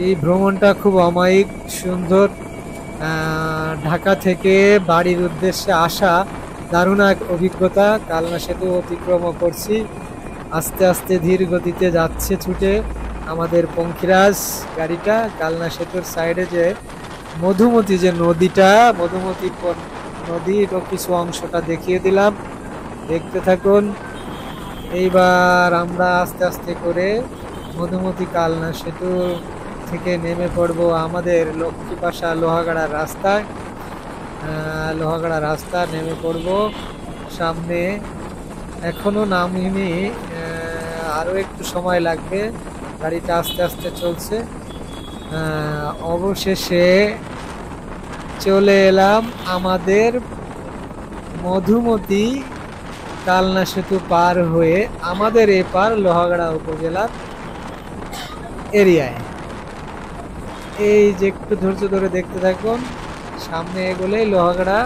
এই ভ্রমণটা খুব অমায়িক সুন্দর। ঢাকা থেকে বাড়ির উদ্দেশ্যে আসা দারুণ এক অভিজ্ঞতা। কালনা সেতু অতিক্রম করছি, আস্তে আস্তে ধীর গতিতে যাচ্ছে ছুটে আমাদের পঙ্খিরাজ গাড়িটা। কালনা সেতুর সাইডে যে মধুমতি যে নদীটা, মধুমতি নদীরও কিছু অংশটা দেখিয়ে দিলাম, দেখতে থাকুন। এইবার আমরা আস্তে আস্তে করে মধুমতি কালনা সেতু থেকে নেমে পড়বো আমাদের লক্ষ্মীপাশা লোহাগাড়া রাস্তায়। লোহাগাড়া রাস্তা নেমে পড়বো সামনে। এখনো নামিনি, আরো একটু সময় লাগবে, গাড়িটা আস্তে আস্তে চলছে। অবশেষে চলে এলাম আমাদের মধুমতি কালনা সেতু পার হয়ে আমাদের এপার লোহাগাড়া উপজেলার এরিয়ায়। এই যে একটু ধৈর্য ধরে দেখতে থাকুন, সামনে এগোলেই লোহাগাড়া।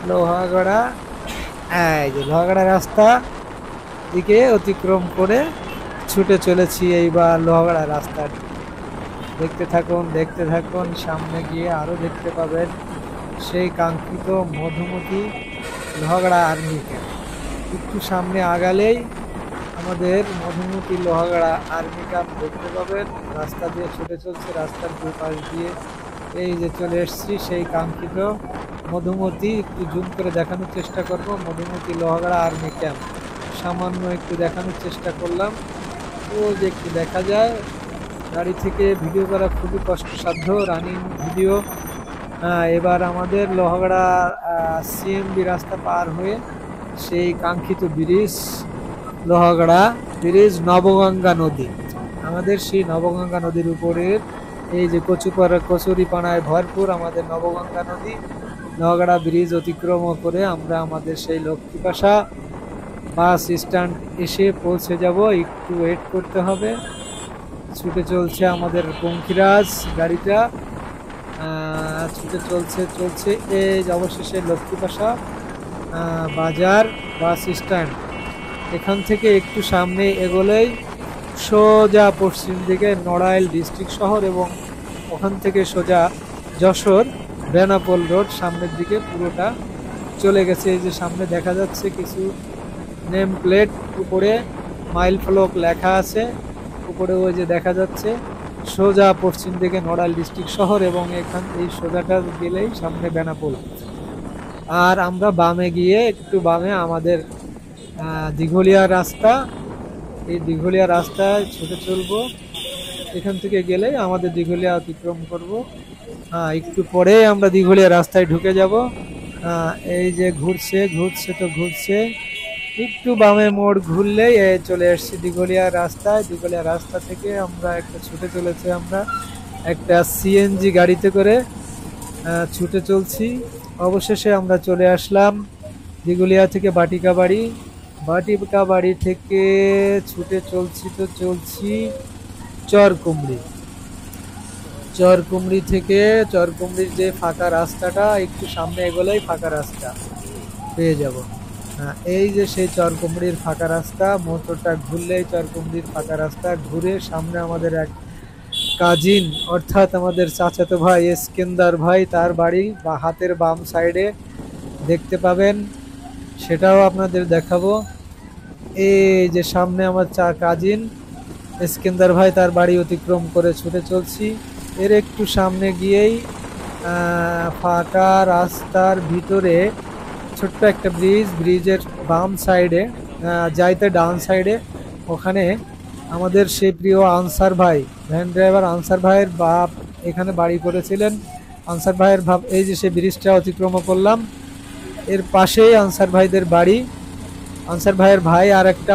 লোহাগাড়া, এই যে লোহাগাড়া রাস্তা দিকে অতিক্রম করে ছুটে চলেছি এইবার লোহাগাড়া রাস্তা। দেখতে থাকুন দেখতে থাকুন, সামনে গিয়ে আরো দেখতে পাবেন সেই কাঙ্ক্ষিত মধুমতি লোহাগাড়া আর্মি ক্যাম্প। একটু সামনে আগালেই আমাদের মধুমতি লোহাগাড়া আর্মি ক্যাম্প দেখতে পাবেন। রাস্তা দিয়ে ছুটে চলছে, রাস্তার দুপাশ দিয়ে এই যে চলে এসছি সেই কাঙ্ক্ষিত মধুমতি। একটু জুম করে দেখানোর চেষ্টা করব মধুমতি লোহাগাড়া আর্মি ক্যাম্প। সামান্য একটু দেখানোর চেষ্টা করলাম, ও যে একটু দেখা যায়। গাড়ি থেকে ভিডিও করা খুবই কষ্টসাধ্য, রানিং ভিডিও। এবার আমাদের লোহাগাড়া সিএমবি রাস্তা পার হয়ে সেই কাঙ্ক্ষিত ব্রিজ, লোহাগাড়া ব্রিজ, নবগঙ্গা নদী। আমাদের সেই নবগঙ্গা নদীর উপরের এই যে কচুরিপানায় ভরপুর আমাদের নবগঙ্গা নদী। লোহাগাড়া ব্রিজ অতিক্রম করে আমরা আমাদের সেই লক্ষ্মীপাশা বাস স্ট্যান্ড এসে পৌঁছে যাব। একটু ওয়েট করতে হবে। ছুটে চলছে আমাদের পঙ্খিরাজ গাড়িটা, ছুটে চলছে চলছে। এই যে অবশেষে লক্ষ্মীপাশা বাজার বাস স্ট্যান্ড। এখান থেকে একটু সামনে এগোলেই সোজা পশ্চিম দিকে নড়াইল ডিস্ট্রিক্ট শহর, এবং ওখান থেকে সোজা যশোর বেনাপোল রোড সামনের দিকে পুরোটা চলে গেছে। এই যে সামনে দেখা যাচ্ছে কিছু নেম প্লেট, উপরে মাইল ফলক লেখা আছে, উপরে ওই যে দেখা যাচ্ছে সোজা পশ্চিম দিকে নড়াইল ডিস্ট্রিক্ট শহর, এবং এই সোজাটা গেলেই সামনে বেনাপোল। আর আমরা বামে গিয়ে একটু বামে আমাদের দিঘলিয়া রাস্তা, এই দিঘলিয়া রাস্তায় ছুটে চলবো। এখান থেকে গেলেই আমাদের দিঘলিয়া অতিক্রম করব। একটু পরে আমরা দিঘলিয়া রাস্তায় ঢুকে যাব। এই যে ঘুরছে ঘুরছে তো ঘুরছে, একটু বামে মোড় ঘুরলেই চলে এসছি দিঘলিয়া রাস্তায়। দিঘলিয়া রাস্তা থেকে আমরা একটা ছুটে চলেছে, আমরা একটা সিএনজি গাড়িতে করে ছুটে চলছি। অবশেষে আমরা চলে আসলাম দিঘলিয়া থেকে বাটিকা বাড়ি। বাটিকা বাড়ি থেকে ছুটে চলছি তো চলছি চরকুমড়ি। চরকুমড়ি থেকে চরকুমড়ির যে ফাঁকা রাস্তাটা, একটু সামনে এগোলেই ফাঁকা রাস্তা পেয়ে যাব। এই যে সেই চরকুমড়ির ফাঁকা রাস্তা, মোটরটা ঘুরলেই চরকুমড়ির ফাঁকা রাস্তা। ঘুরে সামনে আমাদের এক কাজিন, অর্থাৎ আমাদের চাচাতো ভাই এসকেন্দার ভাই, তার বাড়ি বা হাতের বাম সাইডে দেখতে পাবেন, সেটাও আপনাদের দেখাবো। এই যে সামনে আমার কাজিন এসকেন্দার ভাই, তার বাড়ি অতিক্রম করে ছুটে চলছি। এর একটু সামনে গিয়েই ফাঁকা রাস্তার ভিতরে ছোট্ট একটা ব্রিজ, ব্রিজের বাম সাইডে যাইতে ডান সাইডে ওখানে আমাদের সেই প্রিয় আনসার ভাই, ভ্যান ড্রাইভার আনসার ভাইয়ের বাপ এখানে বাড়ি করেছিলেন। আনসার ভাইয়ের ভাব, এই যে সেই ব্রিজটা অতিক্রম করলাম, এর পাশেই আনসার ভাইদের বাড়ি। আনসার ভাইয়ের ভাই আর একটা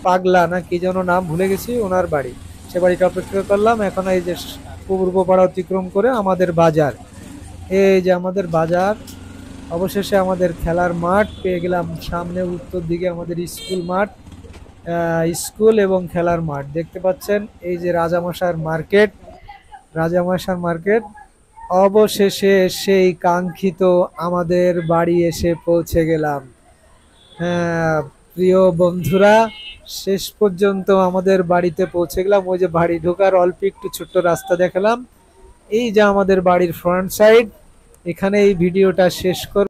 পাগলা না কি যেন নাম ভুলে গেছি, ওনার বাড়ি। সে বাড়িটা অপেক্ষা করলাম। এখন এই যে পূর্বপাড়া অতিক্রম করে আমাদের বাজার, এই যে আমাদের বাজার। অবশেষে আমাদের খেলার মাঠ পেয়ে গেলাম সামনে, উত্তর দিকে আমাদের স্কুল মাঠ, স্কুল এবং খেলার মাঠ দেখতে পাচ্ছেন। এই যে রাজামশার মার্কেট, রাজামশার মার্কেট। অবশেষে সেই কাঙ্ক্ষিত আমাদের বাড়ি এসে পৌঁছে গেলাম। প্রিয় বন্ধুরা, শেষ পর্যন্ত আমাদের বাড়িতে পৌঁছে গেলাম। ওই যে বাড়ি ঢোকার অল্প একটু ছোট্ট রাস্তা দেখালাম, এই যে আমাদের বাড়ির ফ্রন্ট সাইড। এখানে এই ভিডিওটা শেষ করব।